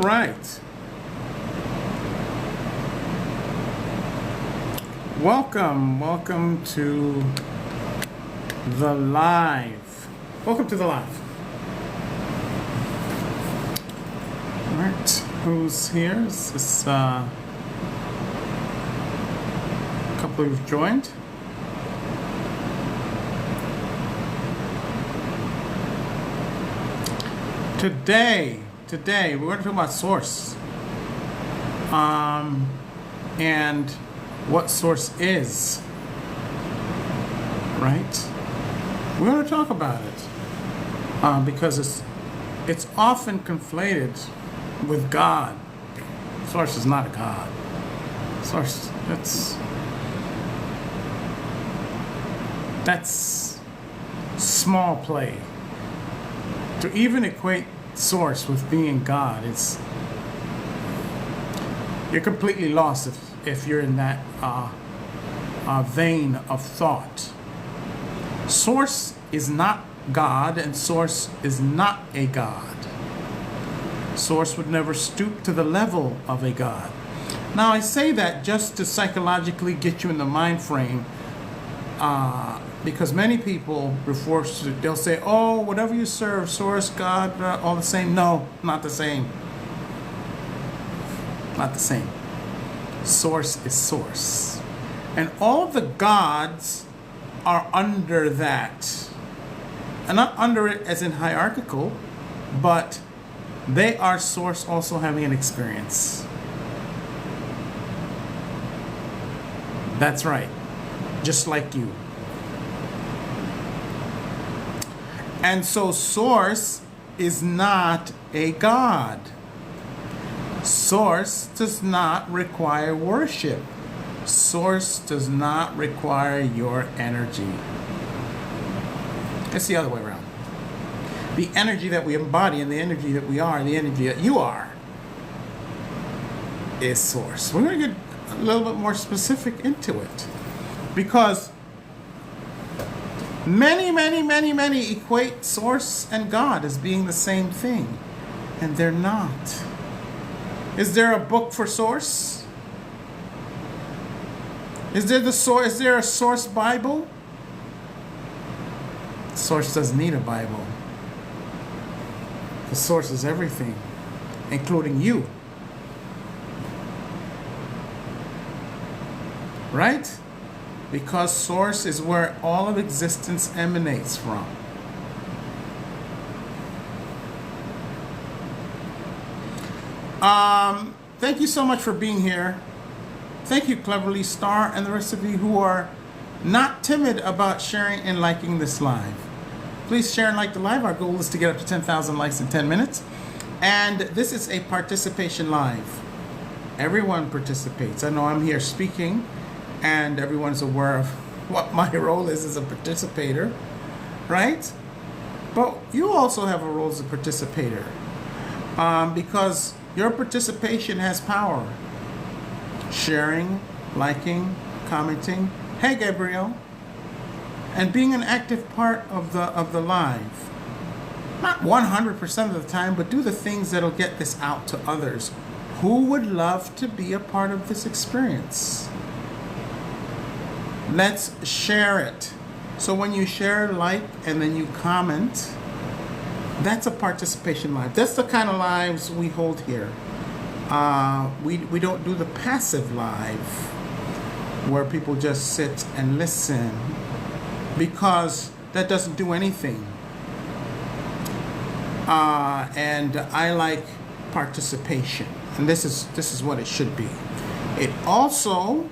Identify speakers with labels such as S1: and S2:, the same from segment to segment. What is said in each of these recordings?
S1: right. Welcome to the live. Welcome to the live. All right, who's here? Is this a couple who've joined? Today we're going to talk about source, and what source is, right? We're going to talk about it because it's often conflated with God. Source is not a God. Source, that's small play. To even equate source with being God, you're completely lost if you're in that vein of thought. Source is not God, and source is not a God. Source would never stoop to the level of a God. Now, I say that just to psychologically get you in the mind frame, because many people they'll say, oh, whatever you serve, source, God, all the same. No, not the same. Not the same. Source is source. And all the gods are under that. And not under it as in hierarchical, but they are source also having an experience. That's right. Just like you. And so source is not a God. Source does not require worship. Source does not require your energy. It's the other way around. The energy that we embody and the energy that we are, the energy that you are, is source. We're going to get a little bit more specific into it. Because many equate source and God as being the same thing. And they're not. Is there a book for source? Is there a source Bible? Source doesn't need a Bible. The source is everything, including you. Right? Because source is where all of existence emanates from. Thank you so much for being here. Thank you, Cleverly Star, and the rest of you who are not timid about sharing and liking this live. Please share and like the live. Our goal is to get up to 10,000 likes in 10 minutes. And this is a participation live. Everyone participates. I know I'm here speaking, and everyone's aware of what my role is as a participator, right? But you also have a role as a participator, because your participation has power. Sharing, liking, commenting. Hey, Gabriel. And being an active part of the live. Not 100% of the time, but do the things that'll get this out to others who would love to be a part of this experience. Let's share it. So when you share, like, and then you comment, that's a participation live. That's the kind of lives we hold here. We don't do the passive live where people just sit and listen, because that doesn't do anything. And I like participation, and this is what it should be. It also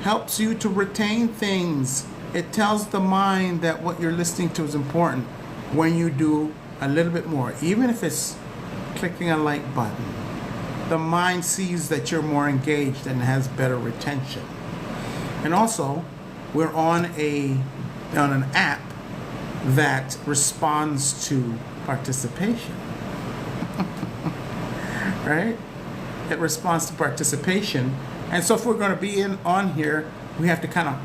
S1: helps you to retain things. It tells the mind that what you're listening to is important when you do a little bit more, even if it's clicking a like button. The mind sees that you're more engaged and has better retention. And also, we're on an app that responds to participation. Right? It responds to participation. And so if we're going to be on here, we have to kind of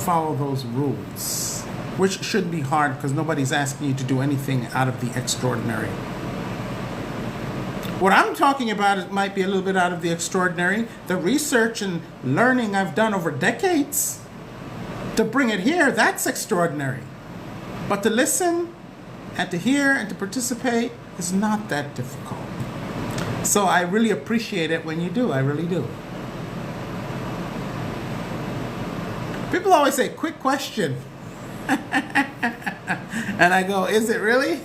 S1: follow those rules, which shouldn't be hard because nobody's asking you to do anything out of the extraordinary. What I'm talking about, it might be a little bit out of the extraordinary. The research and learning I've done over decades to bring it here, that's extraordinary. But to listen and to hear and to participate is not that difficult. So I really appreciate it when you do. I really do. People always say, quick question. And I go, is it really?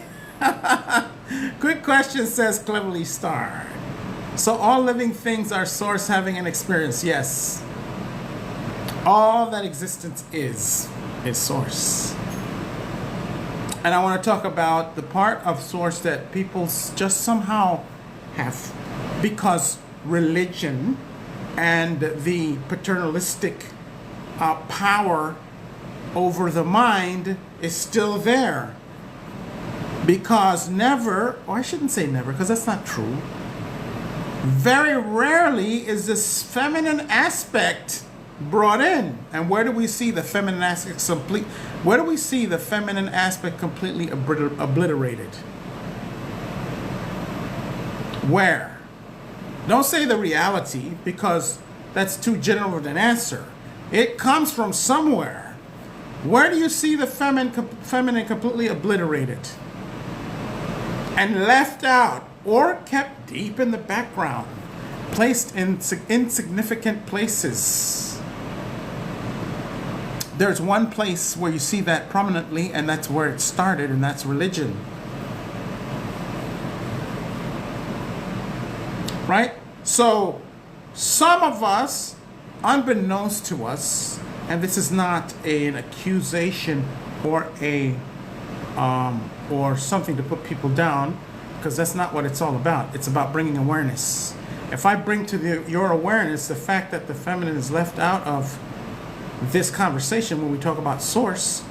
S1: Quick question, says Cleverly Star. So all living things are source having an experience. Yes. All that existence is source. And I want to talk about the part of source that people just somehow have, because religion and the paternalistic power over the mind is still there. Because never, or I shouldn't say never, because that's not true. Very rarely is this feminine aspect brought in. And where do we see the feminine aspect where do we see the feminine aspect completely obliterated? Where? Don't say the reality, because that's too general of an answer. It comes from somewhere. Where do you see the feminine completely obliterated and left out, or kept deep in the background, placed in insignificant places? There's one place where you see that prominently, and that's where it started, and that's religion. Right? So some of us, unbeknownst to us, and this is not an accusation or or something to put people down, because that's not what it's all about. It's about bringing awareness. If I bring to your awareness the fact that the feminine is left out of this conversation when we talk about source,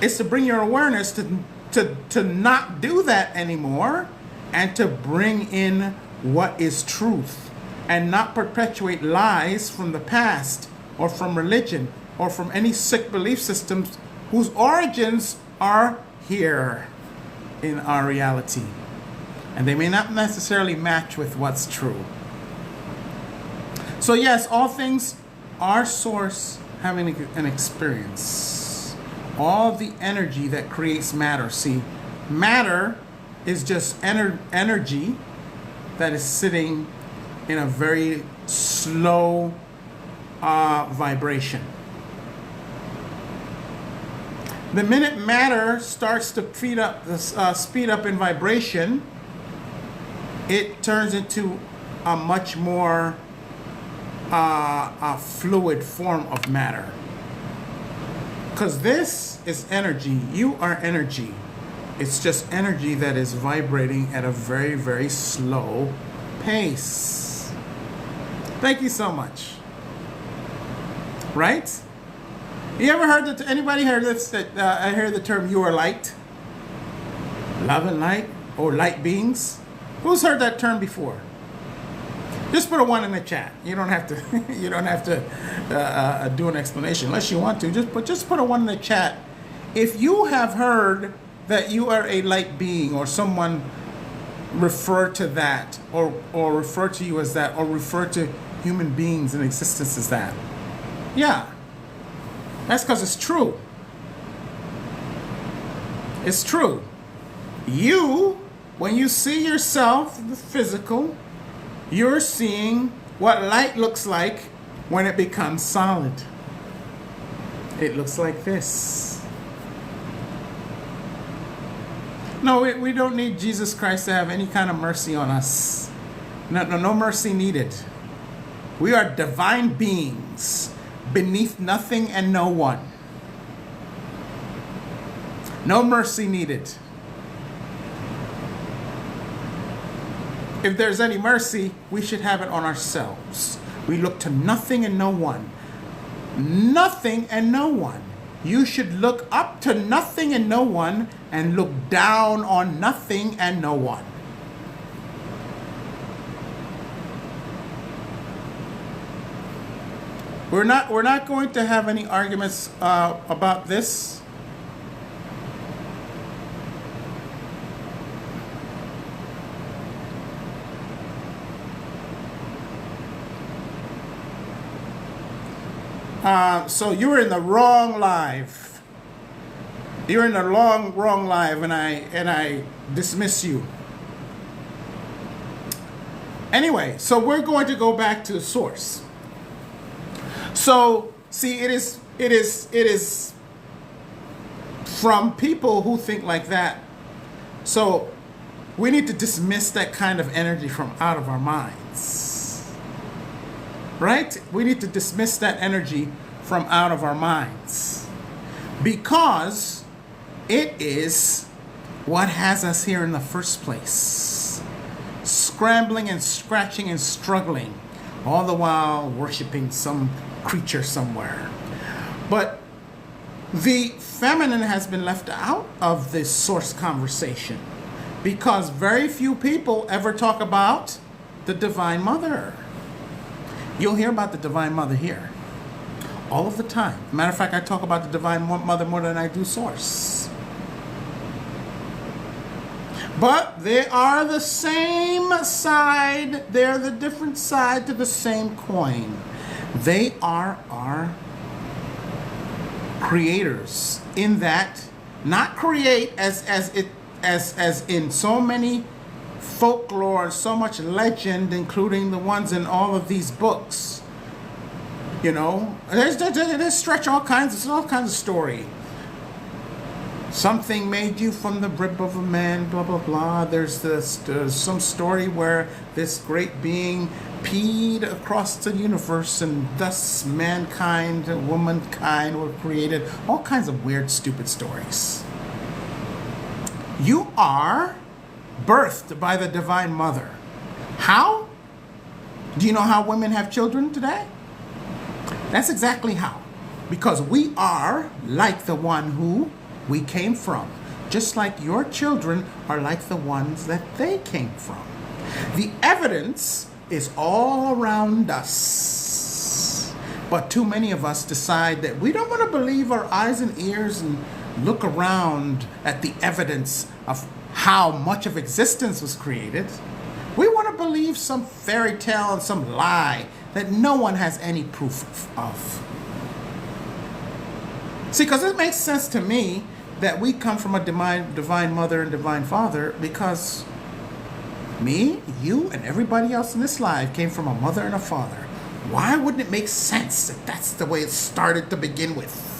S1: it's to bring your awareness to not do that anymore, and to bring in what is truth, and not perpetuate lies from the past or from religion or from any sick belief systems whose origins are here in our reality. And they may not necessarily match with what's true. So yes, all things are source having an experience. All the energy that creates matter. See, matter is just energy that is sitting in a very slow vibration. The minute matter starts to speed up in vibration, it turns into a much more a fluid form of matter. Because this is energy. You are energy. It's just energy that is vibrating at a very, very slow pace. Thank you so much. Right? You ever heard that? Anybody heard this? I heard the term "you are light," love and light, or light beings. Who's heard that term before? Just put a 1 in the chat. You don't have to. You don't have to do an explanation unless you want to. Just put a 1 in the chat if you have heard that you are a light being, or someone refer to that, or refer to you as that, or refer to human beings in existence as that. Yeah. That's because it's true. It's true. You, when you see yourself, the physical, you're seeing what light looks like when it becomes solid. It looks like this. No, we don't need Jesus Christ to have any kind of mercy on us. No mercy needed. We are divine beings, beneath nothing and no one. No mercy needed. If there's any mercy, we should have it on ourselves. We look to nothing and no one. Nothing and no one. You should look up to nothing and no one, and look down on nothing and no one. We're not going to have any arguments about this. So you're in the wrong live. You're in the wrong live, and I dismiss you. Anyway, so we're going to go back to the source. So see, it is from people who think like that. So we need to dismiss that kind of energy from out of our minds. Right? We need to dismiss that energy from out of our minds. Because it is what has us here in the first place. Scrambling and scratching and struggling, all the while worshiping some creature somewhere. But the feminine has been left out of this source conversation because very few people ever talk about the Divine Mother. You'll hear about the Divine Mother here all of the time. Matter of fact, I talk about the Divine Mother more than I do source. But they are the same side. They're the different side to the same coin. They are our creators in that, not create as in so many folklore, so much legend, including the ones in all of these books. You know, there's stretch all kinds of story. Something made you from the rib of a man, blah, blah, blah. There's some story where this great being peed across the universe and thus mankind, womankind were created. All kinds of weird, stupid stories. You are birthed by the Divine Mother. How? Do you know how women have children today? That's exactly how. Because we are like the one who we came from, just like your children are like the ones that they came from. The evidence is all around us. But too many of us decide that we don't want to believe our eyes and ears and look around at the evidence of how much of existence was created. We want to believe some fairy tale and some lie that no one has any proof of. See, because it makes sense to me that we come from a divine mother and divine father because me, you, and everybody else in this life came from a mother and a father. Why wouldn't it make sense that that's the way it started to begin with?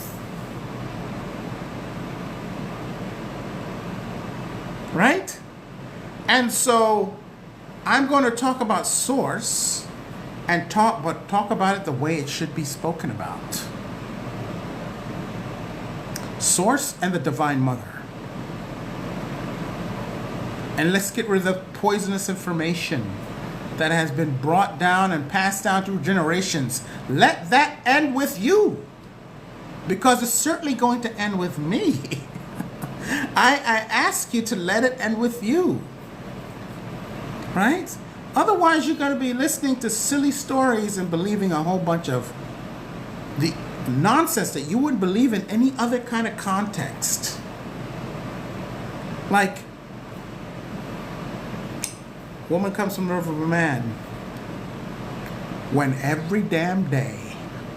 S1: Right? And so I'm going to talk about source and talk about it the way it should be spoken about. Source and the Divine Mother. And let's get rid of the poisonous information that has been brought down and passed down through generations. Let that end with you, because it's certainly going to end with me. I ask you to let it end with you. Right? Otherwise, you're going to be listening to silly stories and believing a whole bunch of the nonsense that you wouldn't believe in any other kind of context. Like, woman comes from the rib of a man. When every damn day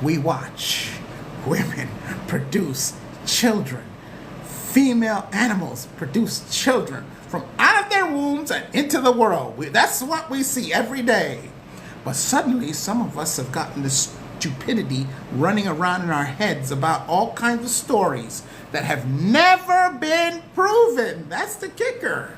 S1: we watch women produce children, female animals produce children from out of their wombs and into the world. That's what we see every day. But suddenly some of us have gotten this stupidity running around in our heads about all kinds of stories that have never been proven. That's the kicker.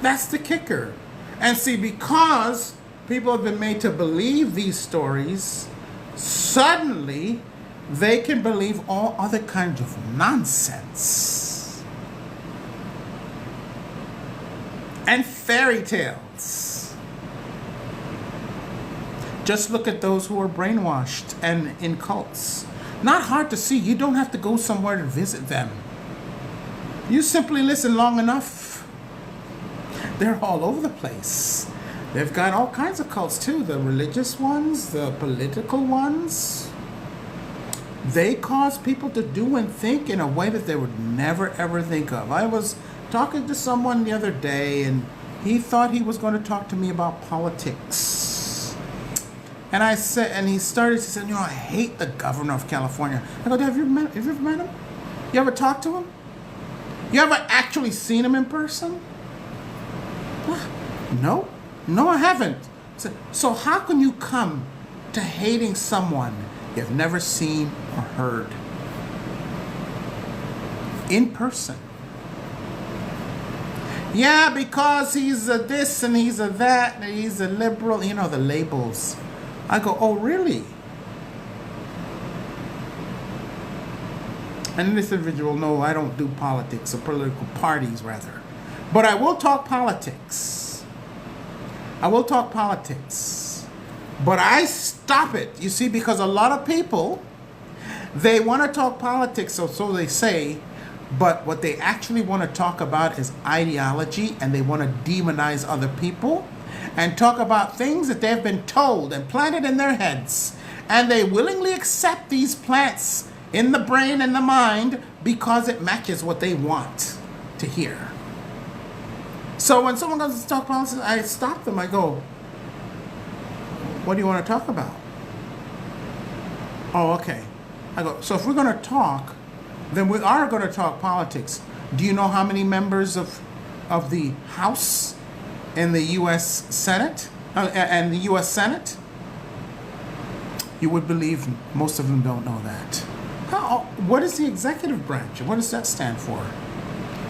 S1: That's the kicker. And see, because people have been made to believe these stories, suddenly they can believe all other kinds of nonsense. And fairy tales. Just look at those who are brainwashed and in cults. Not hard to see. You don't have to go somewhere to visit them. You simply listen long enough. They're all over the place. They've got all kinds of cults too. The religious ones, the political ones. They cause people to do and think in a way that they would never ever think of. I was talking to someone the other day, and he thought he was going to talk to me about politics. And I said, and he started to say, I hate the governor of California. I go, have you ever met him? You ever talked to him? You ever actually seen him in person? No, I haven't. So how can you come to hating someone you've never seen or heard in person? Yeah, because he's a this and he's a that and he's a liberal, the labels. I go, oh, really? And this individual, no, I don't do politics or political parties, rather. But I will talk politics. But I stop it, you see, because a lot of people, they want to talk politics, so they say, but what they actually want to talk about is ideology, and they want to demonize other people and talk about things that they've been told and planted in their heads. And they willingly accept these plants in the brain and the mind because it matches what they want to hear. So when someone goes to talk politics, I stop them. I go, what do you want to talk about? Oh, okay. I go, so if we're going to talk, then we are going to talk politics. Do you know how many members of the House in the U.S. Senate and the U.S. Senate? You would believe most of them don't know that. What is the executive branch? What does that stand for?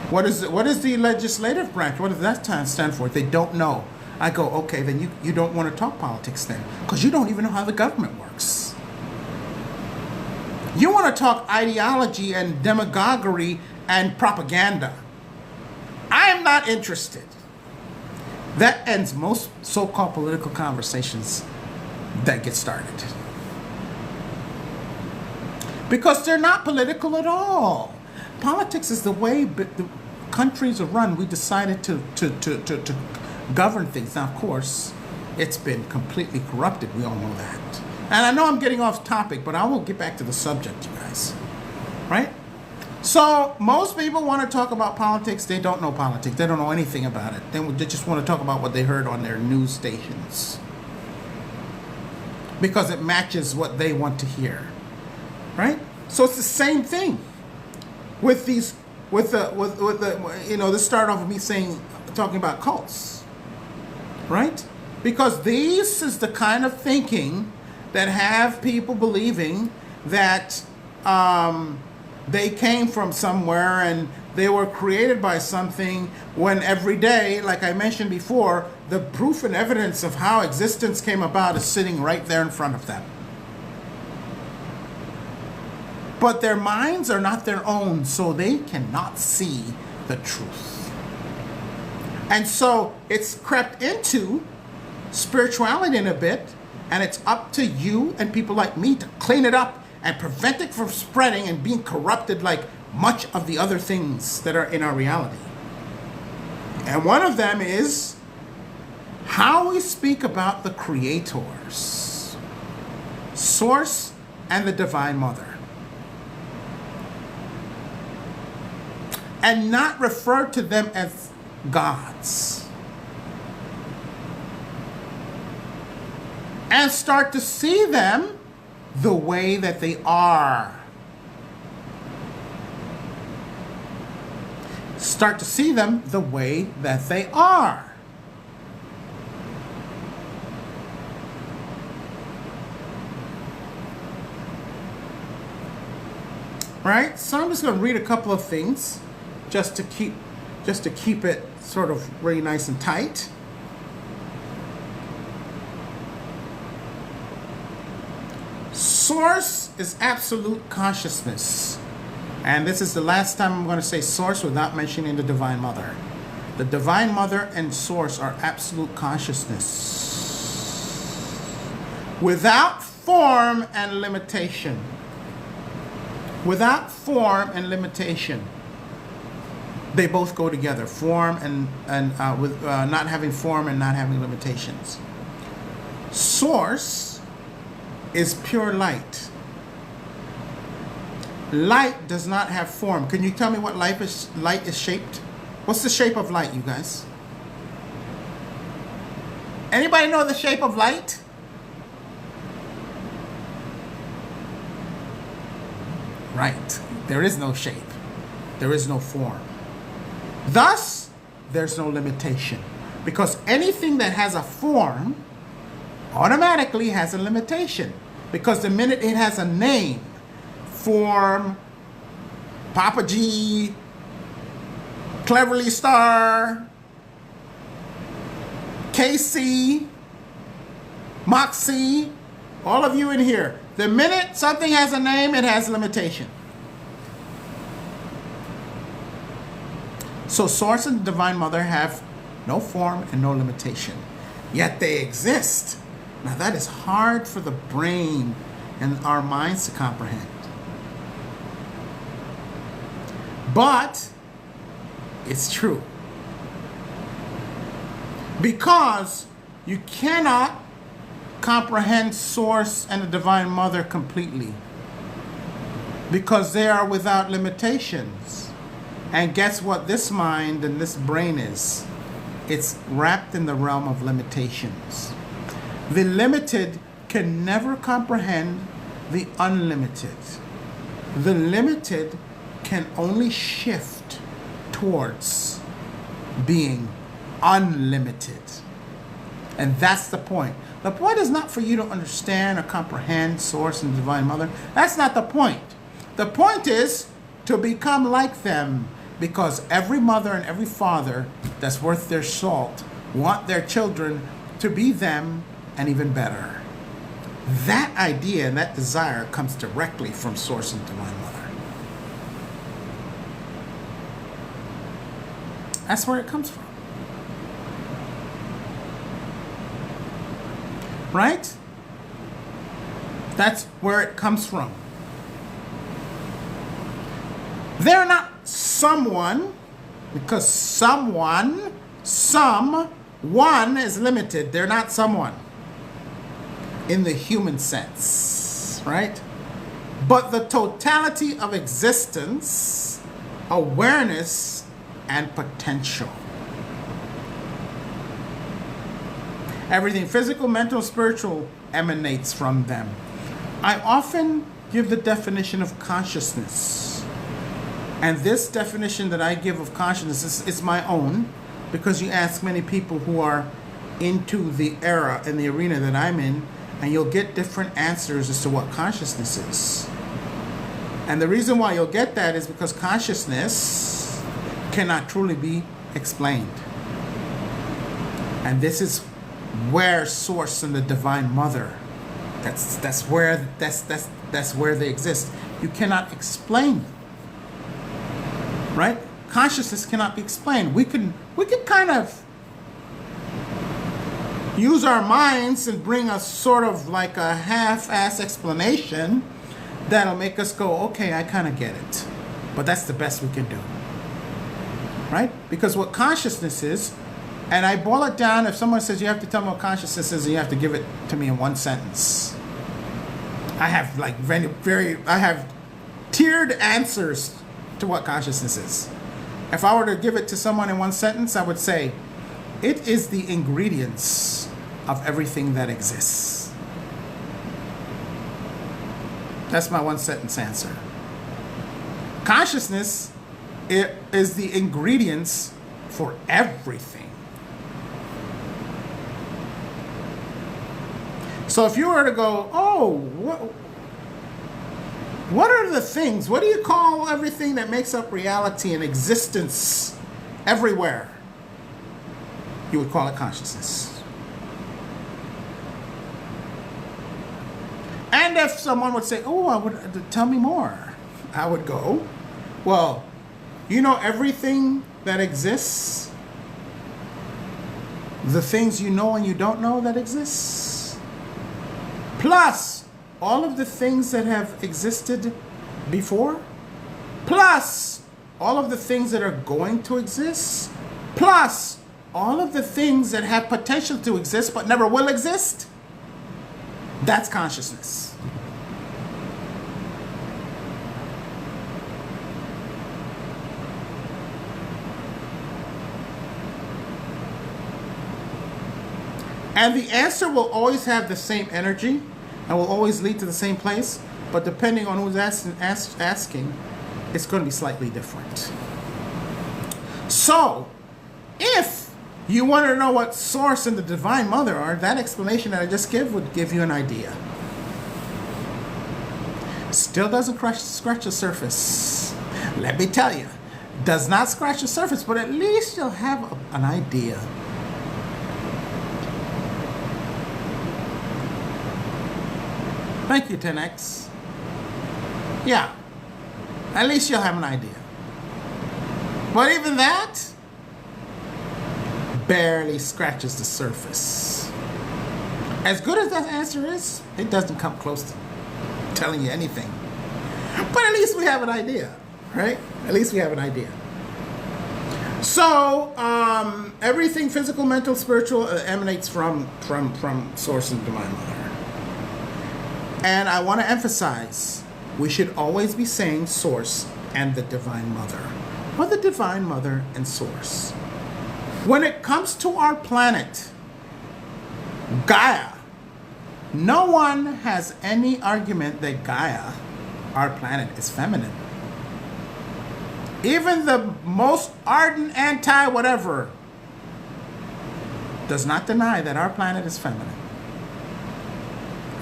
S1: What is the legislative branch? What does that stand for? They don't know. I go, okay, then you don't want to talk politics then, because you don't even know how the government works. You want to talk ideology and demagoguery and propaganda. I am not interested. That ends most so-called political conversations that get started. Because they're not political at all. Politics is the way the countries are run. We decided to govern things. Now, of course, it's been completely corrupted. We all know that. And I know I'm getting off topic, but I will get back to the subject, you guys. Right? So most people want to talk about politics. They don't know politics. They don't know anything about it. They just want to talk about what they heard on their news stations, because it matches what they want to hear. Right? So it's the same thing with these, with the this started off with me talking about cults. Right? Because this is the kind of thinking that have people believing that they came from somewhere and they were created by something, when every day, like I mentioned before, the proof and evidence of how existence came about is sitting right there in front of them. But their minds are not their own, so they cannot see the truth. And so it's crept into spirituality in a bit, and it's up to you and people like me to clean it up and prevent it from spreading and being corrupted like much of the other things that are in our reality. And one of them is how we speak about the creators, Source and the Divine Mother, and not refer to them as gods, and start to see them the way that they are. Start to see them the way that they are. Right? So I'm just going to read a couple of things just to keep it sort of really nice and tight. Source is absolute consciousness. And this is the last time I'm going to say source without mentioning the Divine Mother. The Divine Mother and Source are absolute consciousness, without form and limitation. Without form and limitation. They both go together. Form and with not having form and not having limitations. Source is pure light. Light does not have form. Can you tell me what light is shaped? What's the shape of light, you guys? Anybody know the shape of light? Right. There is no shape. There is no form. Thus, there's no limitation. Because anything that has a form automatically has a limitation. Because the minute it has a name, form, Papa G, Cleverly Star, KC, Moxie, all of you in here, the minute something has a name, it has limitation. So Source and the Divine Mother have no form and no limitation, yet they exist. Now that is hard for the brain and our minds to comprehend. But it's true. Because you cannot comprehend Source and the Divine Mother completely. Because they are without limitations. And guess what this mind and this brain is? It's wrapped in the realm of limitations. The limited can never comprehend the unlimited. The limited can only shift towards being unlimited. And that's the point. The point is not for you to understand or comprehend Source and Divine Mother. That's not the point. The point is to become like them, because every mother and every father that's worth their salt want their children to be them and even better. That idea and that desire comes directly from Source and Divine Mother. That's where it comes from. Right? That's where it comes from. They're not someone, because someone is limited. They're not someone in the human sense, right? But the totality of existence, awareness, and potential. Everything physical, mental, spiritual emanates from them. I often give the definition of consciousness. And this definition that I give of consciousness is my own, because you ask many people who are into the era and the arena that I'm in, and you'll get different answers as to what consciousness is. And the reason why you'll get that is because consciousness cannot truly be explained. And this is where Source and the Divine Mother, that's where they exist. You cannot explain them. Right? Consciousness cannot be explained. We can kind of use our minds and bring a sort of like a half-ass explanation that'll make us go, okay, I kind of get it. But that's the best we can do. Right? Because what consciousness is, and I boil it down, if someone says you have to tell me what consciousness is, and you have to give it to me in one sentence. I have like I have tiered answers to what consciousness is. If I were to give it to someone in one sentence, I would say, it is the ingredients of everything that exists. That's my one sentence answer. Consciousness is the ingredients for everything. So if you were to go, oh, what are the things? What do you call everything that makes up reality and existence everywhere? You would call it consciousness. And if someone would say, oh, tell me more, I would go, well, you know everything that exists? The things you know and you don't know that exists? Plus all of the things that have existed before, plus all of the things that are going to exist, plus all of the things that have potential to exist but never will exist. That's consciousness. And the answer will always have the same energy and will always lead to the same place, but depending on who's asking, it's going to be slightly different. So, if you want to know what Source and the Divine Mother are, that explanation that I just gave would give you an idea. Still doesn't scratch the surface. Let me tell you, does not scratch the surface, but at least you'll have an idea. Thank you, 10X. Yeah, at least you'll have an idea. But even that barely scratches the surface. As good as that answer is, it doesn't come close to telling you anything. But at least we have an idea, right? At least we have an idea. So, everything physical, mental, spiritual emanates from Source and Divine Mother. And I want to emphasize, we should always be saying Source and the Divine Mother, or the Divine Mother and Source. When it comes to our planet, Gaia, no one has any argument that Gaia, our planet, is feminine. Even the most ardent anti-whatever does not deny that our planet is feminine.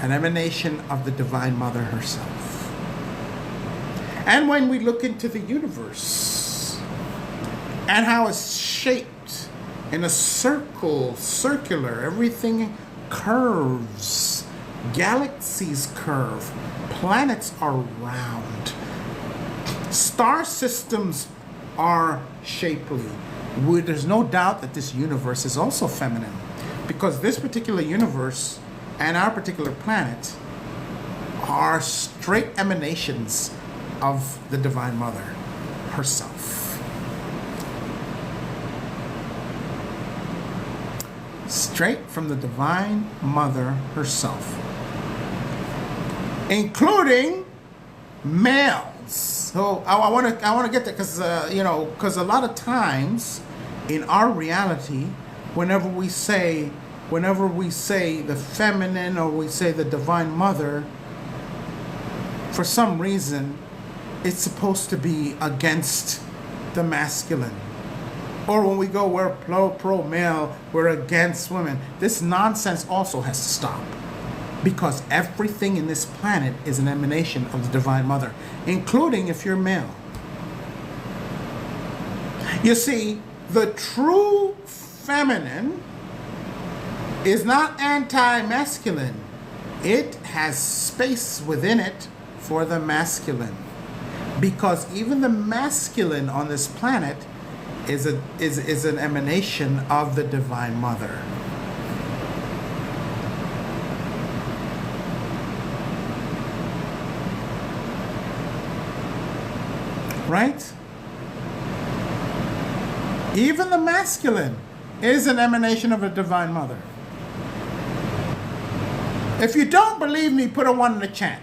S1: An emanation of the Divine Mother herself. And when we look into the universe and how it's shaped in a circular, everything curves, galaxies curve, planets are round, star systems are shapely. There's no doubt that this universe is also feminine, because this particular universe and our particular planet are straight emanations of the Divine Mother herself. Straight from the Divine Mother herself, including males. So I want to get that, because because a lot of times in our reality, whenever we say the feminine or we say the Divine Mother, for some reason, it's supposed to be against the masculine. Or when we go, we're pro male, we're against women. This nonsense also has to stop, because everything in this planet is an emanation of the Divine Mother, including if you're male. You see, the true feminine is not anti-masculine. It has space within it for the masculine, because even the masculine on this planet is an emanation of the Divine Mother. Right? Even the masculine is an emanation of a Divine Mother. If you don't believe me, put a 1 in the chat.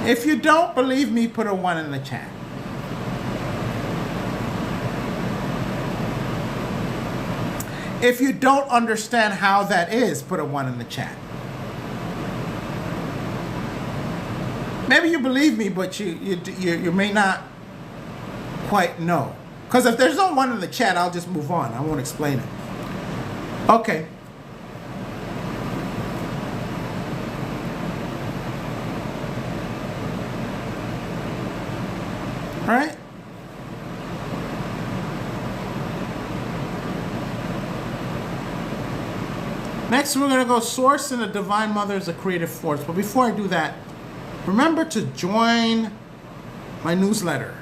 S1: If you don't believe me, put a 1 in the chat. If you don't understand how that is, put a 1 in the chat. Maybe you believe me, but you may not quite know. Because if there's no 1 in the chat, I'll just move on. I won't explain it. Okay. All right. Next, we're going to go Source and the Divine Mother as a creative force. But before I do that, remember to join my newsletter.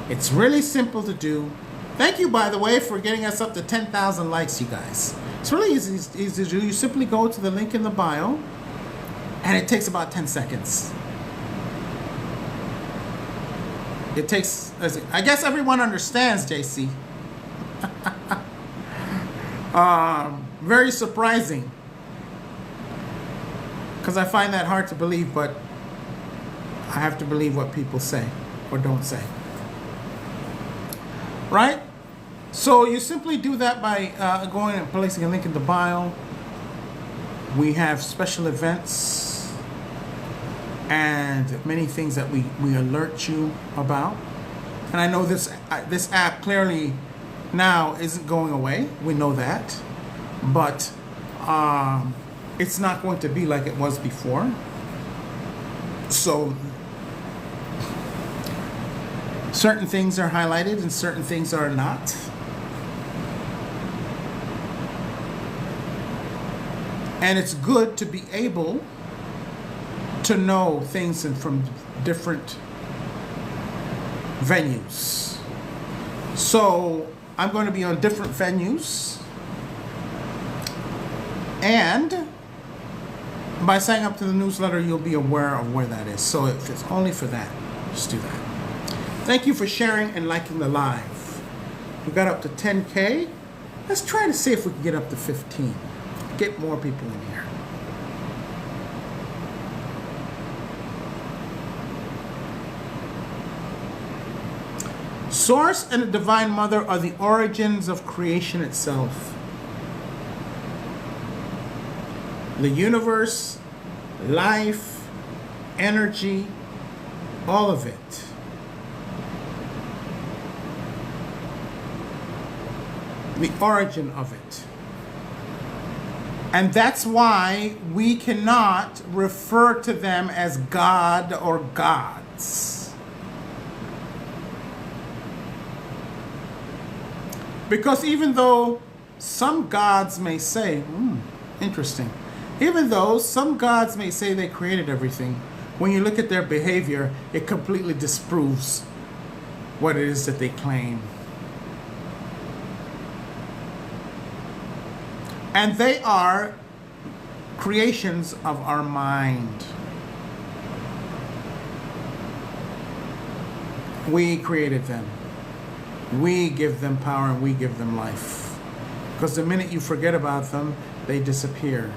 S1: It's really simple to do. Thank you, by the way, for getting us up to 10,000 likes, you guys. It's really easy to do. You simply go to the link in the bio, and it takes about 10 seconds. It takes, I guess everyone understands, JC. Very surprising, because I find that hard to believe, but I have to believe what people say or don't say. Right? So you simply do that by going and placing a link in the bio. We have special events and many things that we alert you about. And I know this app clearly now isn't going away. We know that. But it's not going to be like it was before. So certain things are highlighted and certain things are not. And it's good to be able to know things from different venues. So I'm going to be on different venues. And by signing up to the newsletter, you'll be aware of where that is. So if it's only for that, just do that. Thank you for sharing and liking the live. We got up to 10K. Let's try to see if we can get up to 15. Get more people in here. Source and the Divine Mother are the origins of creation itself. The universe, life, energy, all of it. The origin of it. And that's why we cannot refer to them as God or gods. Because even though some gods may say, interesting, even though some gods may say they created everything, when you look at their behavior, it completely disproves what it is that they claim. And they are creations of our mind. We created them. We give them power and we give them life. Because the minute you forget about them, they disappear.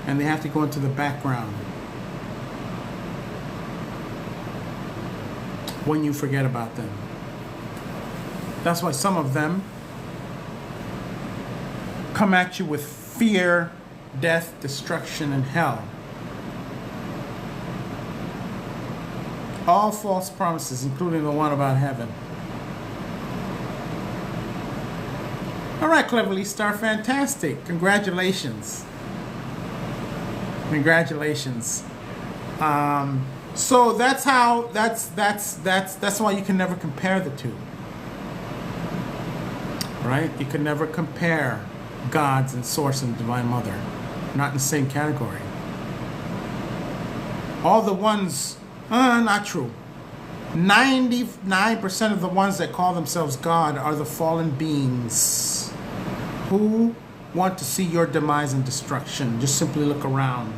S1: And they have to go into the background when you forget about them. That's why some of them come at you with fear, death, destruction, and hell. All false promises, including the one about heaven. All right, Cleverly Star, fantastic. Congratulations. Congratulations. So that's how, that's why you can never compare the two. Right? You can never compare gods and Source and Divine Mother. Not in the same category. All the ones, not true. 99% of the ones that call themselves God are the fallen beings who want to see your demise and destruction. Just simply look around.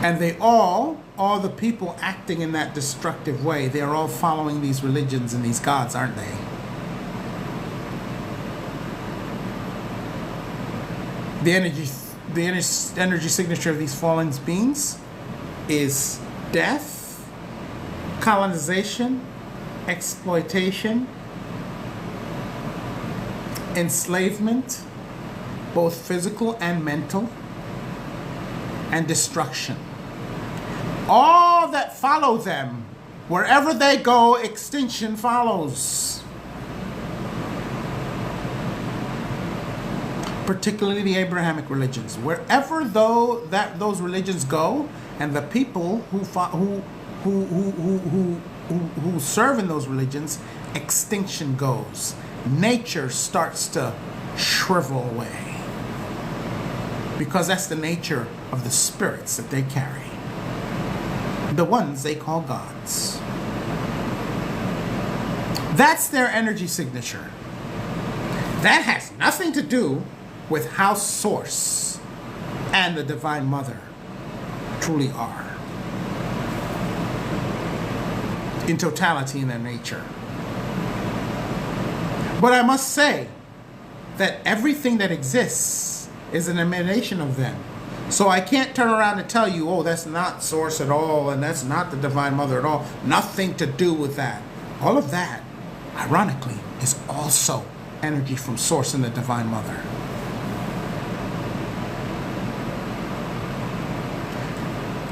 S1: And they all the people acting in that destructive way, they are all following these religions and these gods, aren't they? The energy signature of these fallen beings is death, colonization, exploitation, enslavement, both physical and mental, and destruction. All that follow them, wherever they go, extinction follows. Particularly the Abrahamic religions. Wherever those religions go, and the people who serve in those religions, extinction goes. Nature starts to shrivel away. Because that's the nature of the spirits that they carry. The ones they call gods. That's their energy signature. That has nothing to do with how Source and the Divine Mother truly are. In totality in their nature. But I must say that everything that exists is an emanation of them. So I can't turn around and tell you, oh, that's not Source at all, and that's not the Divine Mother at all. Nothing to do with that. All of that, ironically, is also energy from Source and the Divine Mother.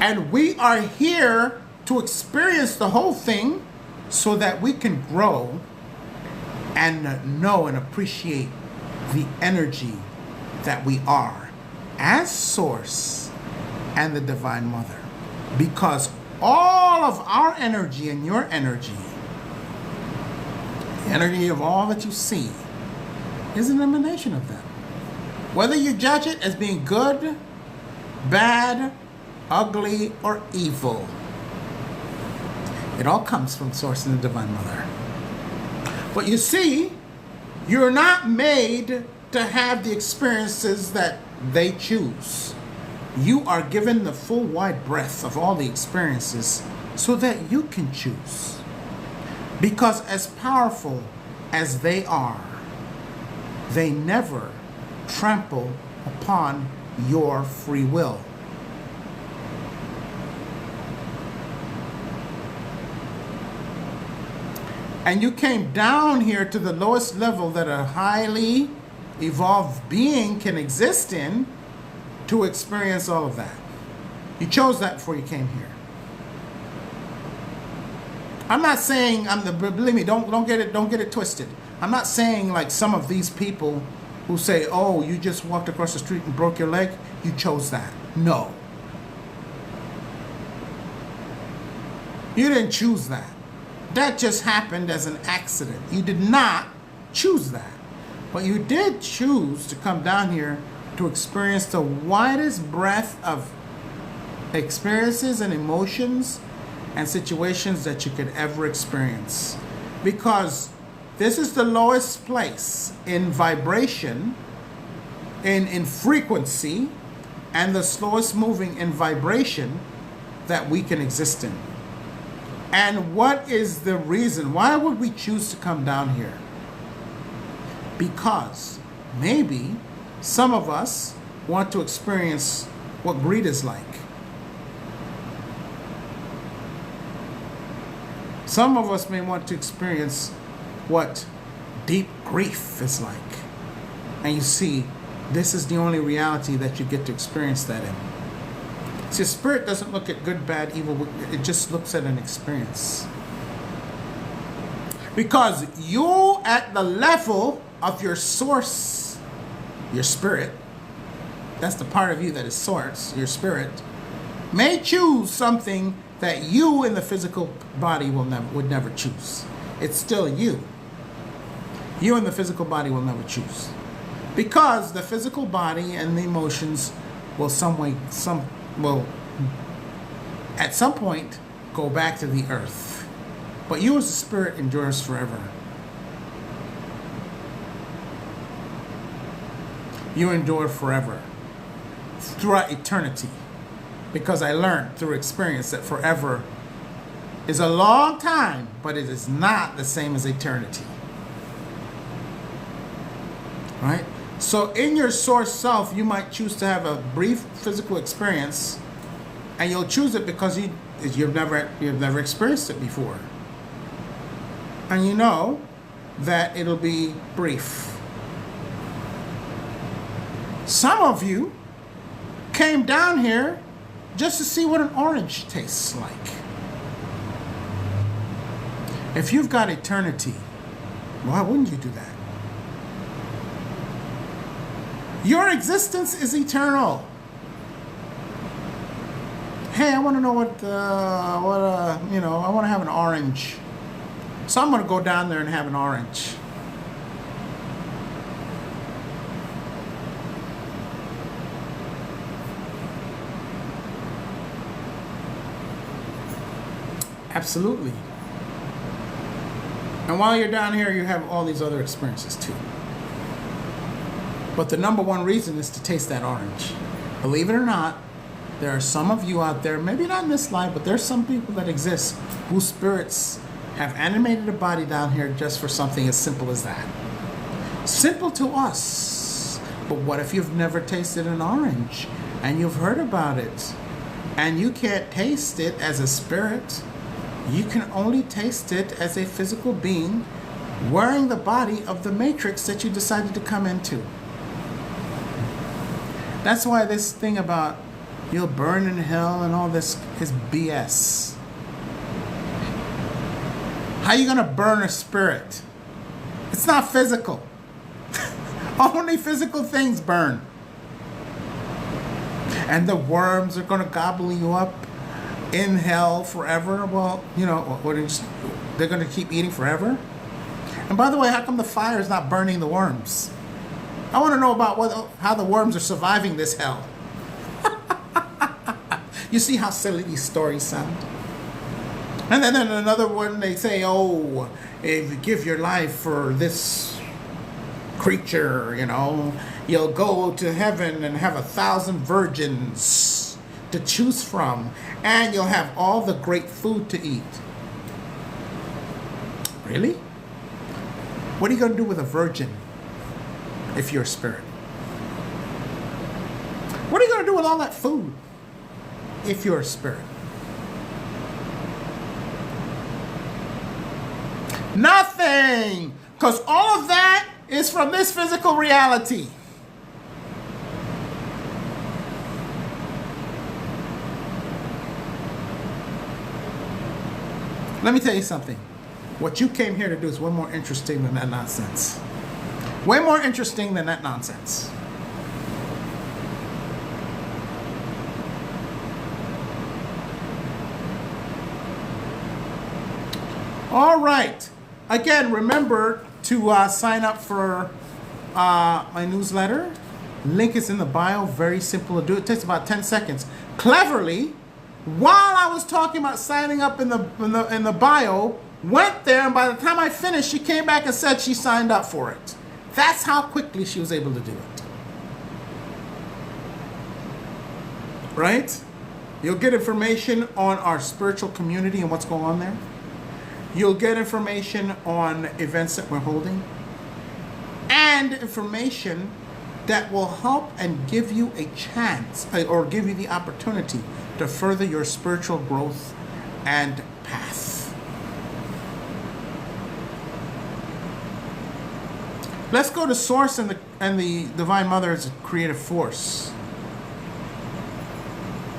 S1: And we are here to experience the whole thing so that we can grow and know and appreciate the energy that we are as Source and the Divine Mother. Because all of our energy and your energy, the energy of all that you see, is an emanation of them. Whether you judge it as being good, bad, ugly, or evil, it all comes from Source and the Divine Mother. But you see, you're not made to have the experiences that they choose. You are given the full wide breadth of all the experiences so that you can choose. Because as powerful as they are, they never trample upon your free will. And you came down here to the lowest level that a highly evolved being can exist in to experience all of that. You chose that before you came here. I'm not saying believe me, don't get it twisted. I'm not saying like some of these people who say, "Oh, you just walked across the street and broke your leg, you chose that." No. You didn't choose that. That just happened as an accident. You did not choose that. But you did choose to come down here to experience the widest breadth of experiences and emotions and situations that you could ever experience. Because this is the lowest place in vibration, in frequency, and the slowest moving in vibration that we can exist in. And what is the reason? Why would we choose to come down here? Because maybe some of us want to experience what greed is like. Some of us may want to experience what deep grief is like. And you see, this is the only reality that you get to experience that in. See, spirit doesn't look at good, bad, evil. It just looks at an experience. Because you, at the level of your source, your spirit, that's the part of you that is source, your spirit, may choose something that you in the physical body would never choose. It's still you. You in the physical body will never choose. Because the physical body and the emotions will at some point go back to the earth. But you as a spirit endures forever. You endure forever throughout eternity. Because I learned through experience that forever is a long time, but it is not the same as eternity. Right? So in your source self, you might choose to have a brief physical experience, and you'll choose it because you've never experienced it before. And you know that it'll be brief. Some of you came down here just to see what an orange tastes like. If you've got eternity, why wouldn't you do that? Your existence is eternal. Hey, I want to know I want to have an orange. So I'm going to go down there and have an orange. Absolutely. And while you're down here, you have all these other experiences too. But the number one reason is to taste that orange. Believe it or not, there are some of you out there, maybe not in this life, but there's some people that exist whose spirits have animated a body down here just for something as simple as that. Simple to us. But what if you've never tasted an orange and you've heard about it and you can't taste it as a spirit? You can only taste it as a physical being wearing the body of the matrix that you decided to come into. That's why this thing about you'll burn in hell and all this is BS. How are you going to burn a spirit? It's not physical. Only physical things burn. And the worms are going to gobble you up in hell forever. Well, you know, they're going to keep eating forever. And by the way, how come the fire is not burning the worms? I want to know about how the worms are surviving this hell. You see how silly these stories sound? And then in another one, they say, oh, if you give your life for this creature, you know, you'll go to heaven and have 1,000 virgins to choose from, and you'll have all the great food to eat. Really? What are you going to do with a virgin if you're a spirit? What are you going to do with all that food if you're a spirit? Nothing! Because all of that is from this physical reality. Let me tell you something. What you came here to do is way more interesting than that nonsense. Way more interesting than that nonsense. All right. Again, remember to sign up for my newsletter. Link is in the bio. Very simple to do. It takes about 10 seconds. Cleverly, while I was talking about signing up in the bio, went there, and by the time I finished, she came back and said she signed up for it. That's how quickly she was able to do it. Right? You'll get information on our spiritual community and what's going on there. You'll get information on events that we're holding, and information that will help and give you a chance or give you the opportunity to further your spiritual growth and path. Let's go to Source and the Divine Mother as a creative force.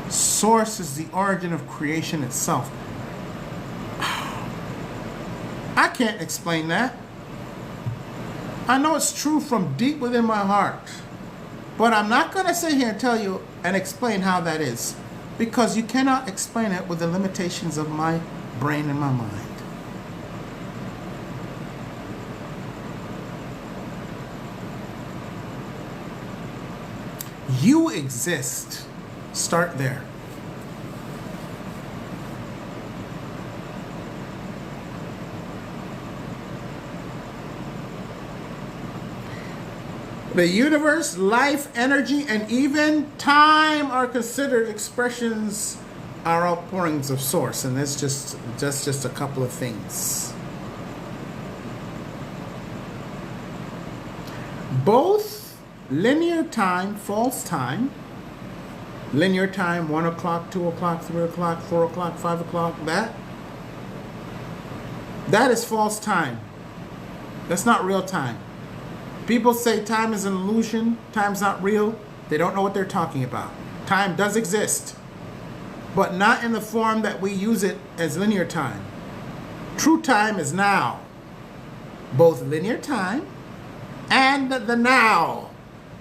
S1: Source is the origin of creation itself. I can't explain that. I know it's true from deep within my heart, but I'm not going to sit here and tell you and explain how that is, because you cannot explain it with the limitations of my brain and my mind. You exist. Start there. The universe, life, energy, and even time are considered expressions, are outpourings of Source, and that's just a couple of things. Both linear time, false time, linear time, 1 o'clock, 2 o'clock, 3 o'clock, 4 o'clock, 5 o'clock, that is false time. That's not real time. People say time is an illusion, time's not real. They don't know what they're talking about. Time does exist, but not in the form that we use it as linear time. True time is now. Both linear time and the now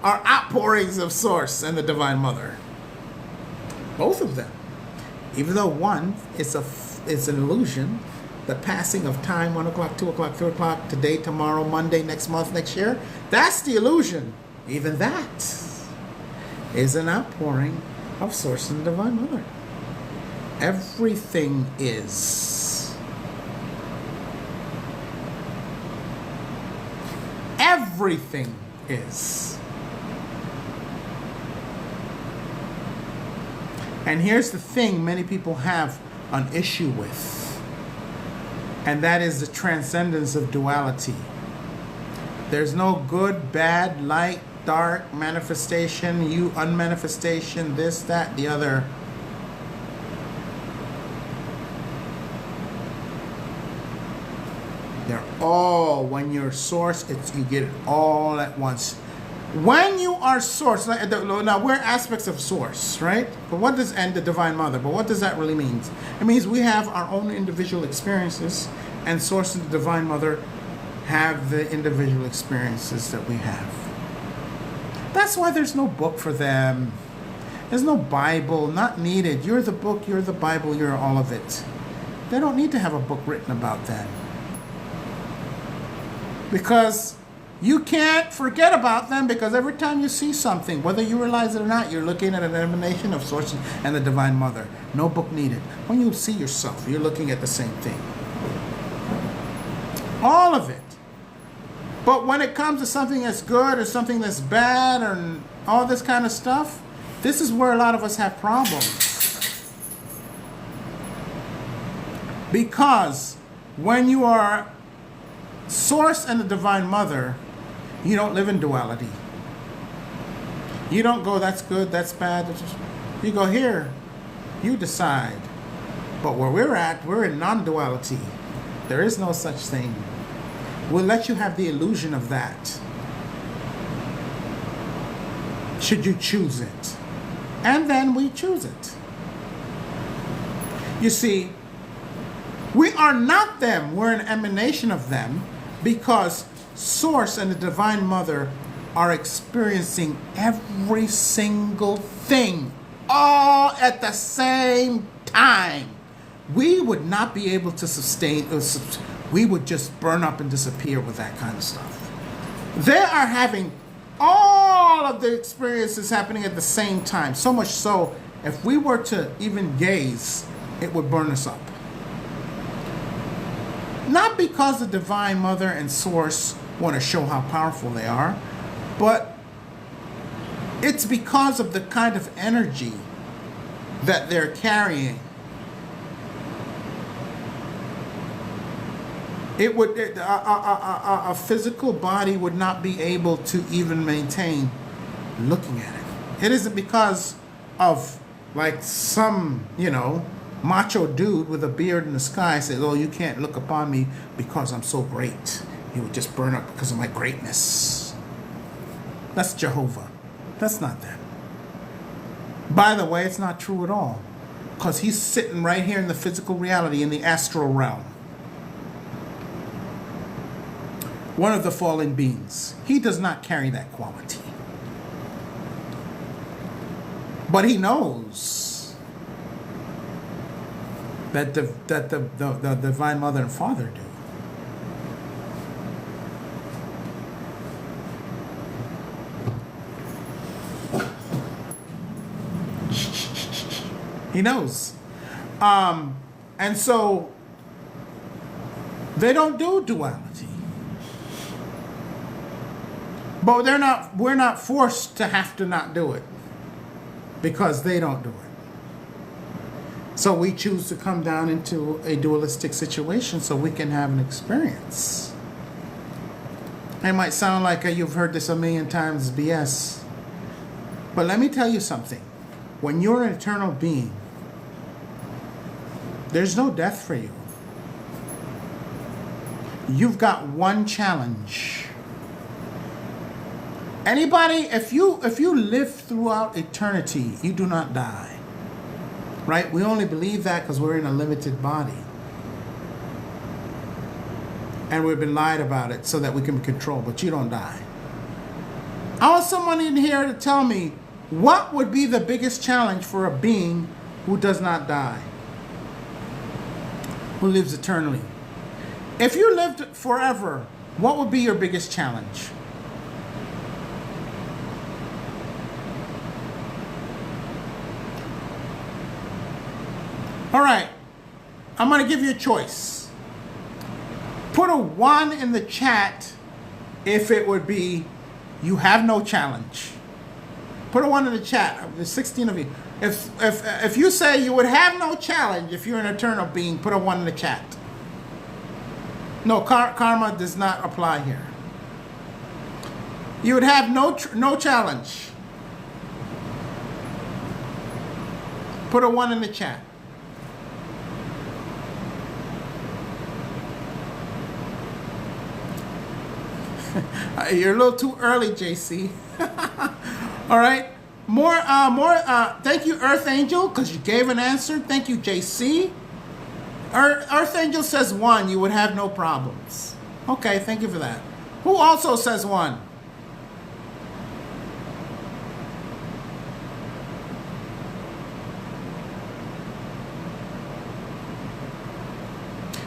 S1: are outpourings of Source and the Divine Mother. Both of them. Even though one is an illusion, the passing of time, 1 o'clock, 2 o'clock, 3 o'clock, today, tomorrow, Monday, next month, next year, that's the illusion. Even that is an outpouring of Source and the Divine Mother. Everything is. Everything is. And here's the thing many people have an issue with. And that is the transcendence of duality. There's no good, bad, light, dark, manifestation, you, unmanifestation, this, that, the other. all. When you're source, you get it all at once. When you are source, now we're aspects of source, right? But what does, and the Divine Mother, but what does that really mean? It means we have our own individual experiences, and source and the Divine Mother have the individual experiences that we have. That's why there's no book for them. There's no Bible, not needed. You're the book, you're the Bible, you're all of it. They don't need to have a book written about that. Because you can't forget about them, because every time you see something, whether you realize it or not, you're looking at an emanation of Source and the Divine Mother. No book needed. When you see yourself, you're looking at the same thing. All of it. But when it comes to something that's good or something that's bad or all this kind of stuff, this is where a lot of us have problems. Because when you are Source and the Divine Mother, you don't live in duality. You don't go, that's good, that's bad. You go, here, you decide. But where we're at, we're in non-duality. There is no such thing. We'll let you have the illusion of that, should you choose it. And then we choose it. You see, we are not them, we're an emanation of them, because Source and the Divine Mother are experiencing every single thing all at the same time. We would not be able to sustain, we would just burn up and disappear with that kind of stuff. They are having all of the experiences happening at the same time. So much so, if we were to even gaze, it would burn us up. Not because the Divine Mother and Source want to show how powerful they are, but it's because of the kind of energy that they're carrying. It would, a physical body would not be able to even maintain looking at it. It isn't because of like some, macho dude with a beard in the sky says, oh, you can't look upon me because I'm so great. He would just burn up because of my greatness. That's Jehovah. That's not them. By the way, it's not true at all, because he's sitting right here in the physical reality, in the astral realm. One of the fallen beings. He does not carry that quality. But he knows that the Divine Mother and Father do. He knows. And so they don't do duality. But we're not forced to have to not do it, because they don't do it. So we choose to come down into a dualistic situation so we can have an experience. It might sound like you've heard this a million times, BS. But let me tell you something. When you're an eternal being, there's no death for you. You've got one challenge. Anybody, if you live throughout eternity, you do not die. Right? We only believe that because we're in a limited body. And we've been lied about it so that we can be controlled, but you don't die. I want someone in here to tell me, what would be the biggest challenge for a being who does not die? Who lives eternally? If you lived forever, what would be your biggest challenge? All right, I'm going to give you a choice. Put a 1 in the chat if it would be you have no challenge. Put a 1 in the chat. There's 16 of you. If you say you would have no challenge if you're an eternal being, put a 1 in the chat. No, karma does not apply here. You would have no challenge. Put a 1 in the chat. You're a little too early, JC. All right. Thank you, Earth Angel, because you gave an answer. Thank you, JC. Earth Angel says 1, you would have no problems. Okay, thank you for that. Who also says 1?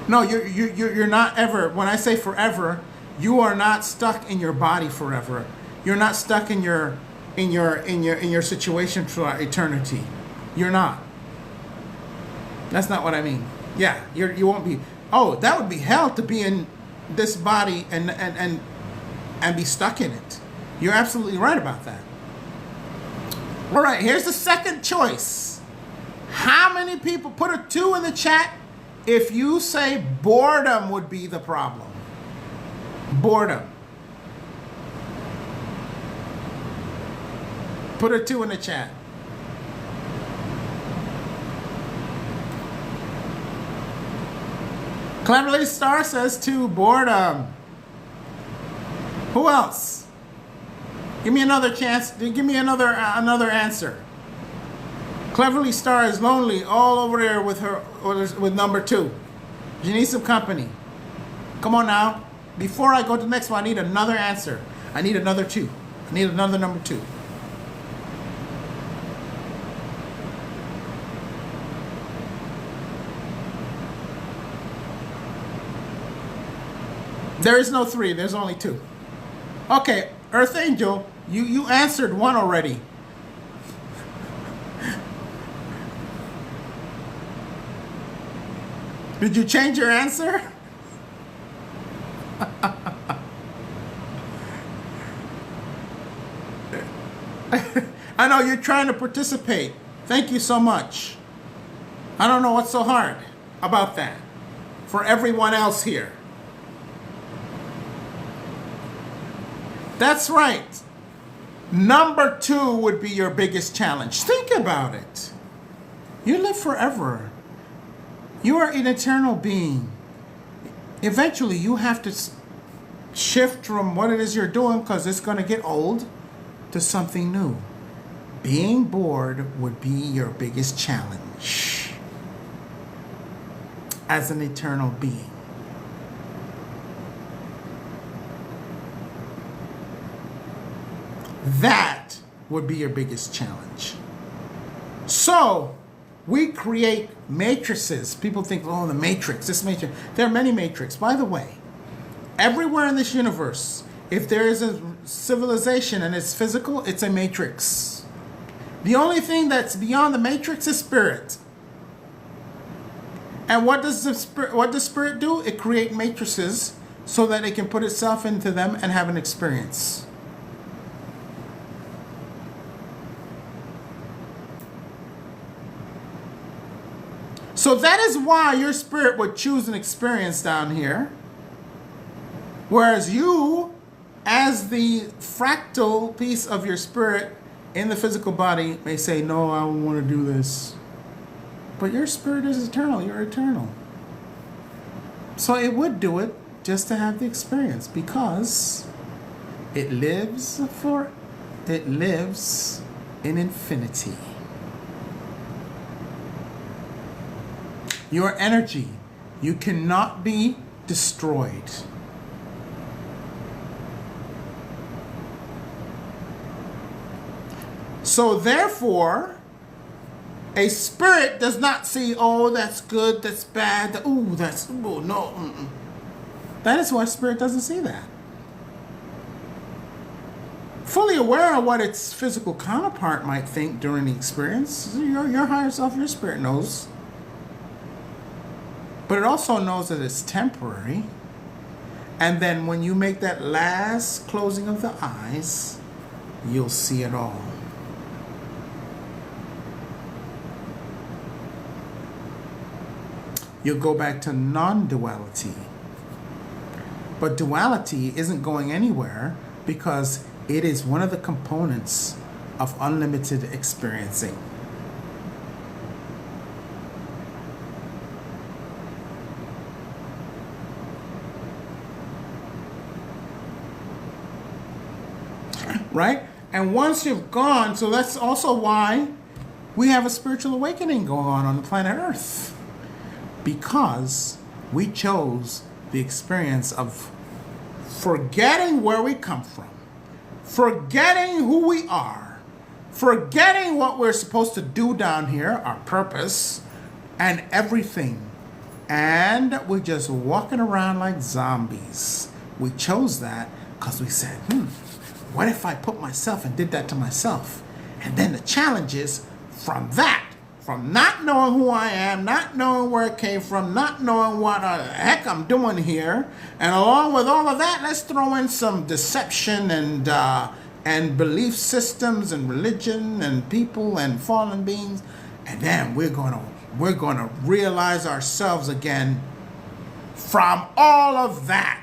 S1: No, you're not ever. When I say forever, you are not stuck in your body forever. You're not stuck in your situation for eternity. You're not. That's not what I mean. Yeah, you won't be. Oh, that would be hell to be in this body and be stuck in it. You're absolutely right about that. All right, here's the second choice. How many people put a 2 in the chat if you say boredom would be the problem? Boredom. Put a 2 in the chat. Cleverly Star says 2, boredom. Who else? Give me another chance. Give me another answer. Cleverly Star is lonely all over there with number 2. She needs some company. Come on now. Before I go to the next one, I need another answer. I need another 2. I need another number 2. There is no 3. There's only 2. Okay, Earth Angel, you answered 1 already. Did you change your answer? I know you're trying to participate. Thank you so much. I don't know what's so hard about that for everyone else here. That's right. Number 2 would be your biggest challenge. Think about it. You live forever. You are an eternal being. Eventually, you have to shift from what it is you're doing, because it's going to get old, to something new. Being bored would be your biggest challenge as an eternal being. That would be your biggest challenge. So, we create matrices. People think, oh, the matrix, this matrix. There are many matrices. By the way, everywhere in this universe, if there is a civilization and it's physical, it's a matrix. The only thing that's beyond the matrix is spirit. And what does spirit do? It creates matrices so that it can put itself into them and have an experience. So that is why your spirit would choose an experience down here. Whereas you, as the fractal piece of your spirit in the physical body, may say, no, I don't want to do this. But your spirit is eternal. You're eternal. So it would do it just to have the experience, because it lives in infinity. Your energy, you cannot be destroyed. So therefore, a spirit does not see, oh, that's good, that's bad, ooh, that's, oh, no. Mm-mm. That is why spirit doesn't see that. Fully aware of what its physical counterpart might think during the experience, your higher self, your spirit knows. But it also knows that it's temporary. And then when you make that last closing of the eyes, you'll see it all. You'll go back to non-duality. But duality isn't going anywhere, because it is one of the components of unlimited experiencing. right? And once you've gone, so that's also why we have a spiritual awakening going on the planet Earth. Because we chose the experience of forgetting where we come from, forgetting who we are, forgetting what we're supposed to do down here, our purpose, and everything. And we're just walking around like zombies. We chose that because we said, what if I put myself and did that to myself? And then the challenge is from that, from not knowing who I am, not knowing where it came from, not knowing what the heck I'm doing here, and along with all of that, let's throw in some deception and belief systems and religion and people and fallen beings, and then we're gonna realize ourselves again from all of that.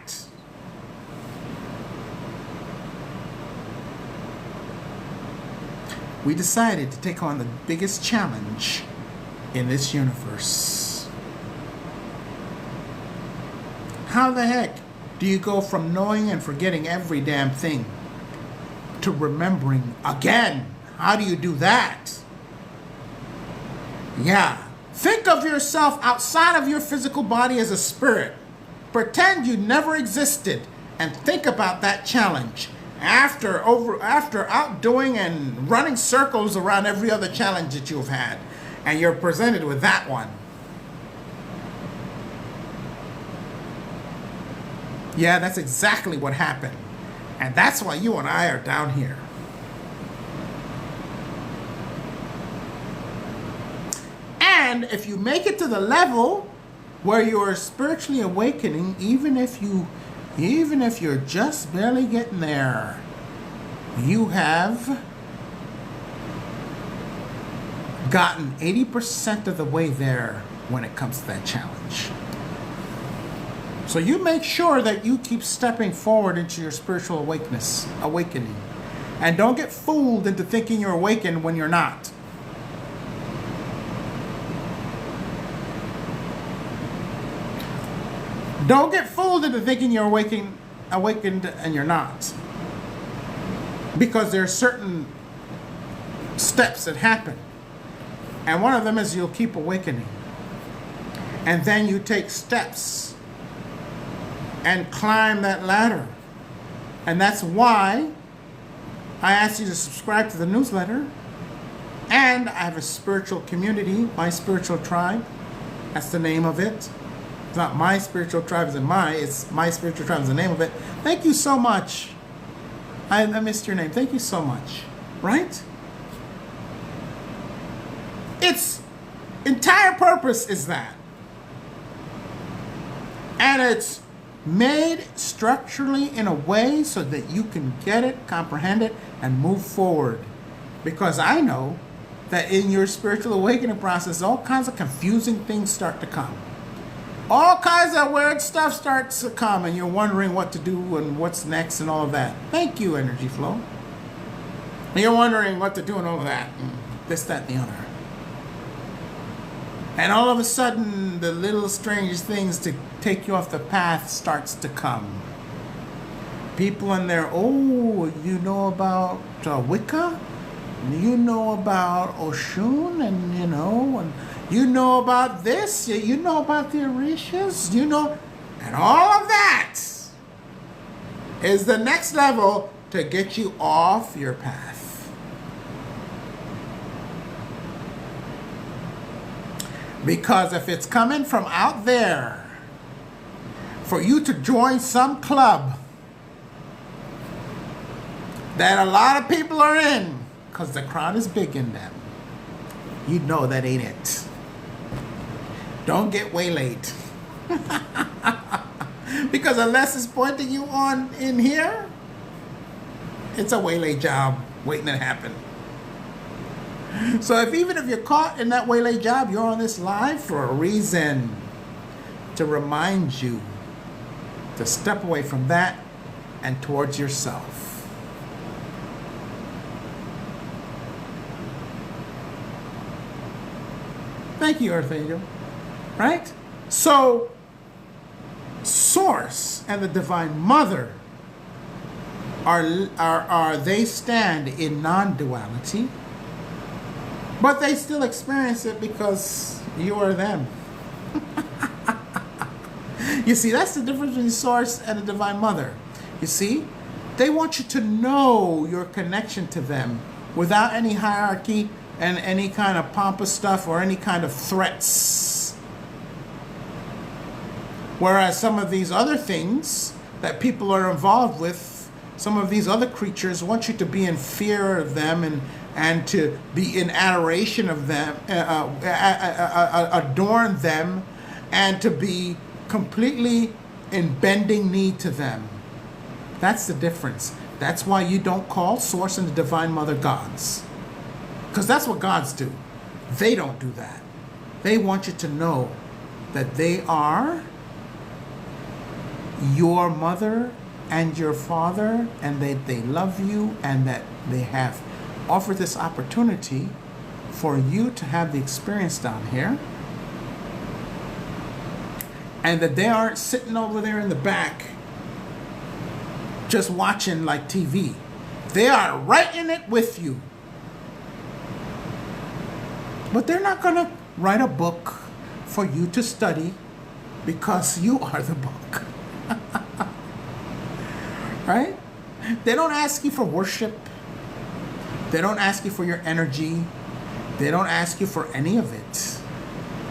S1: We decided to take on the biggest challenge in this universe. How the heck do you go from knowing and forgetting every damn thing to remembering again? How do you do that? Yeah. Think of yourself outside of your physical body as a spirit. Pretend you never existed and think about that challenge. After outdoing and running circles around every other challenge that you've had, and you're presented with that one. Yeah, that's exactly what happened. And that's why you and I are down here. And if you make it to the level where you're spiritually awakening, even if you're just barely getting there, you have gotten 80% of the way there when it comes to that challenge. So you make sure that you keep stepping forward into your spiritual awakening. And don't get fooled into thinking you're awakened when you're not. Don't get fooled into thinking you're awakened and you're not. Because there are certain steps that happen. And one of them is you'll keep awakening. And then you take steps and climb that ladder. And that's why I asked you to subscribe to the newsletter. And I have a spiritual community, My Spiritual Tribe. That's the name of it. It's not My Spiritual Tribe as in it's My Spiritual Tribe is the name of it. Thank you so much. I missed your name. Thank you so much. Right? Its entire purpose is that. And it's made structurally in a way so that you can get it, comprehend it, and move forward. Because I know that in your spiritual awakening process, all kinds of confusing things start to come. All kinds of weird stuff starts to come, and you're wondering what to do and what's next and all of that. Thank you, Energy Flow. And you're wondering what to do and all of that, and this, that, and the other. And all of a sudden, the little strange things to take you off the path starts to come. People in there, oh, you know about Wicca? You know about Oshun, and and you know about this, you know about the Orishas, and all of that is the next level to get you off your path. Because if it's coming from out there for you to join some club that a lot of people are in, because the crowd is big in them, you know that ain't it. Don't get waylaid. Because unless it's pointing you on in here, it's a waylay job waiting to happen. So even if you're caught in that waylay job, you're on this live for a reason. To remind you to step away from that and towards yourself. Thank you, Earth Angel. Right? So, Source and the Divine Mother are they stand in non-duality, but they still experience it because you are them. You see, that's the difference between Source and the Divine Mother. You see, they want you to know your connection to them without any hierarchy and any kind of pompous stuff or any kind of threats. Whereas some of these other things that people are involved with, some of these other creatures want you to be in fear of them and to be in adoration of them, adorn them, and to be completely in bending knee to them. That's the difference. That's why you don't call Source and the Divine Mother gods. Because that's what gods do. They don't do that. They want you to know that they are your mother and your father, and that they love you, and that they have offered this opportunity for you to have the experience down here, and that they aren't sitting over there in the back just watching like TV. They are right in it with you. But they're not going to write a book for you to study because you are the book. Right? They don't ask you for worship. They don't ask you for your energy. They don't ask you for any of it.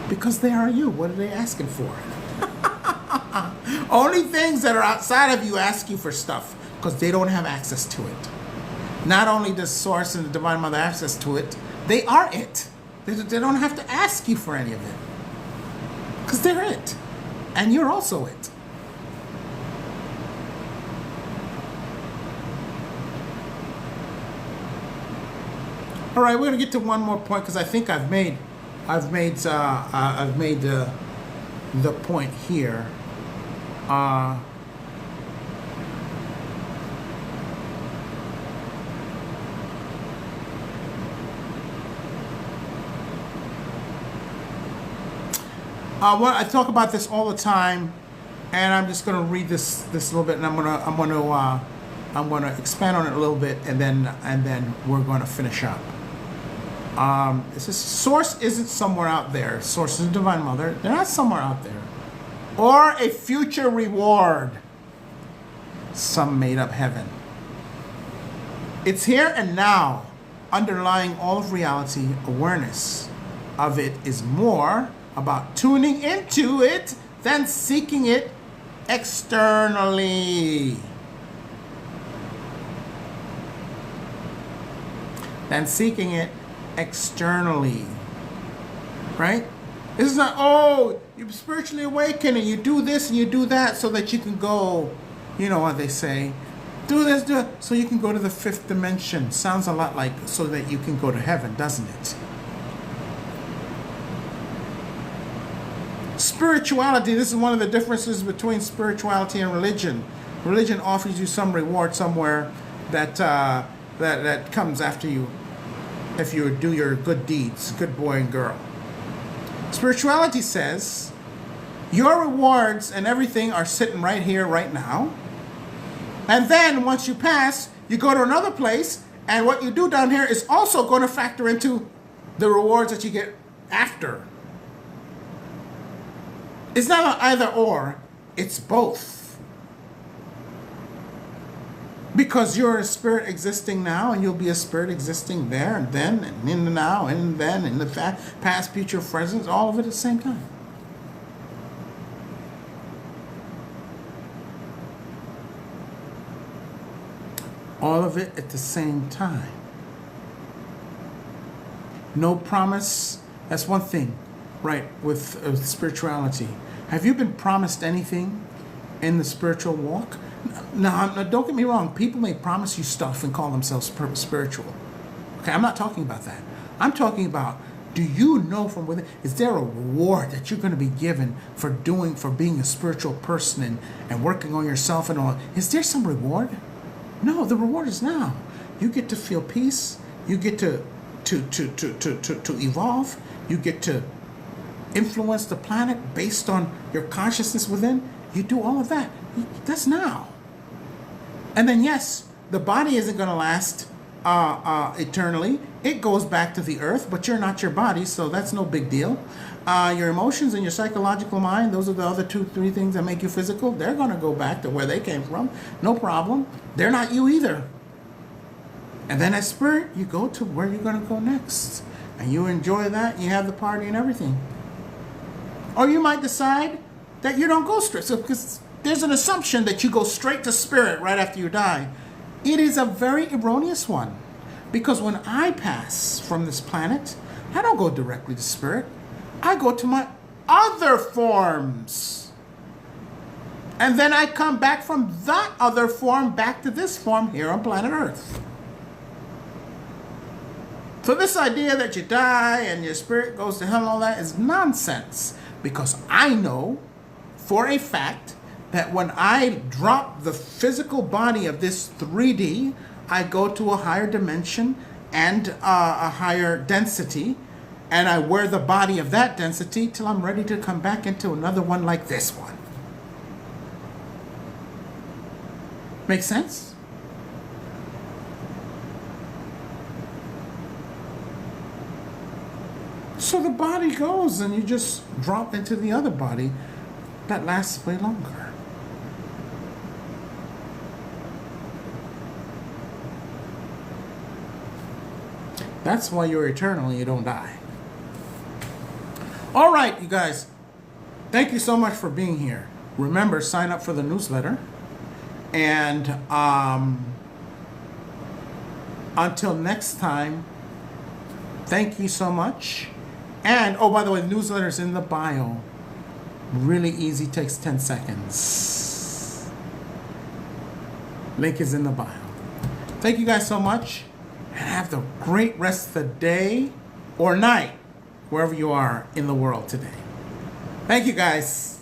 S1: Because they are you. What are they asking for? Only things that are outside of you ask you for stuff because they don't have access to it. Not only does Source and the Divine Mother access to it, they are it. They don't have to ask you for any of it because they're it. And you're also it. All right, we're gonna get to one more point because I think I've made the point here. Well, I talk about this all the time, and I'm just gonna read this a little bit, and I'm gonna expand on it a little bit, and then we're gonna finish up. It says Source isn't somewhere out there. Source is the Divine Mother. They're not somewhere out there. Or a future reward. Some made up heaven. It's here and now. Underlying all of reality, awareness of it is more about tuning into it than seeking it externally. Than seeking it externally, right? This is not, oh, you're spiritually awakened and you do this and you do that so that you can go, you know what they say, do this, do it, so you can go to the fifth dimension. Sounds a lot like so that you can go to heaven, doesn't it? Spirituality, this is one of the differences between spirituality and religion. Religion offers you some reward somewhere that that comes after you if you do your good deeds, good boy and girl. Spirituality says your rewards and everything are sitting right here, right now. And then once you pass, you go to another place, and what you do down here is also going to factor into the rewards that you get after. It's not an either or, it's both. Because you're a spirit existing now, and you'll be a spirit existing there, and then, and in the now, and then, in the past, future, present, all of it at the same time. All of it at the same time. No promise. That's one thing, right, with spirituality. Have you been promised anything in the spiritual walk? Now, don't get me wrong. People may promise you stuff and call themselves spiritual. Okay, I'm not talking about that. I'm talking about, do you know from within, is there a reward that you're going to be given for being a spiritual person and working on yourself and all? Is there some reward? No, the reward is now. You get to feel peace. You get to evolve. You get to influence the planet based on your consciousness within. You do all of that. That's now. And then yes, the body isn't going to last eternally. It goes back to the earth, but you're not your body, so that's no big deal. Your emotions and your psychological mind, those are the other 2-3 things that make you physical. They're going to go back to where they came from. No problem. They're not you either. And then as spirit, you go to where you're going to go next. And you enjoy that. You have the party and everything. Or you might decide that you don't go straight. So because there's an assumption that you go straight to spirit right after you die. It is a very erroneous one. Because when I pass from this planet, I don't go directly to spirit. I go to my other forms. And then I come back from that other form back to this form here on planet Earth. So this idea that you die and your spirit goes to hell and all that is nonsense. Because I know for a fact that when I drop the physical body of this 3D, I go to a higher dimension and a higher density. And I wear the body of that density till I'm ready to come back into another one like this one. Make sense? So the body goes and you just drop into the other body that lasts way longer. That's why you're eternal and you don't die. All right, you guys. Thank you so much for being here. Remember, sign up for the newsletter. And until next time, thank you so much. And, oh, by the way, the newsletter's in the bio. Really easy, takes 10 seconds. Link is in the bio. Thank you guys so much. And have the great rest of the day or night, wherever you are in the world today. Thank you, guys.